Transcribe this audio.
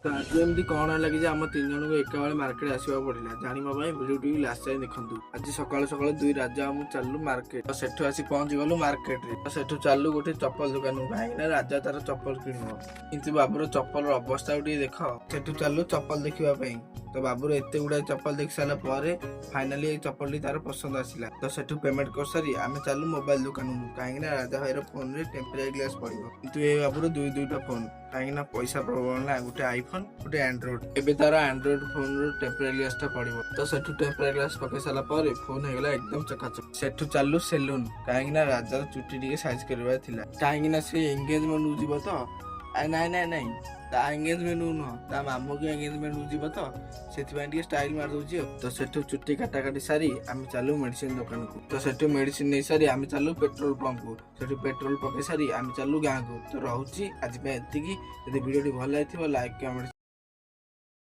तो आज एमती कौन है कि आम 3 जन को एका बेले मार्केट आसवा पड़ा जानापी भिडियो लास्ट टाइम देखूँ। आज सकाल सकाल 2 राजा आम चलू मार्केट सेठू आसी पहुंची गलु मार्केट रे सेठू चलू गोटे चप्पल दुकान कहीं राजा तार चप्पल किणव किंतु बाबूर चप्पल अवस्था देख सेठू चलू चप्पल देखापी तो बाबूर एत गुड़ा चप्पल देख सारा पर फाइनाली चप्पल तार पसंद आसला तो सेठू पेमेंट कर सारी आम चलू मोबाइल दुकान कहीं राजा भाई फोन रे टेम्परेरी ग्लास पड़ो किंतु ये बाबूर दुईटा फोन कहीं पैसा प्रॉब्लम ना गोटे आईफोन गोटे एंड्रॉइड एबे तार एंड्रॉइड फोन रो टेम्परेरी ग्लास टा पड़ो तो सेठू टेम्परेरी ग्लास पकई सारा पर फोन हो गला एकदम चकाचक सेठू चालू सेलून कहीं राजार चुटी टे साइज करवा कहीं से एंगेजमेंट जीव तो नाई नाई नाई एंगेजमेंट नुह मामू की एंगेजमेंट जीव तो से स्टाइल मार दूसरी तो सेठू चुट्टी काटा काटी सारी आम चलू मेडिसिन दुकान को तो सेठू मेडिसिन नहीं सारी आम चलू पेट्रोल पंप को सेठू पेट्रोल पकई सारी आम चलू गाँव को तो रोचे आज एति भिडियो भल लगी लाइक कमेंट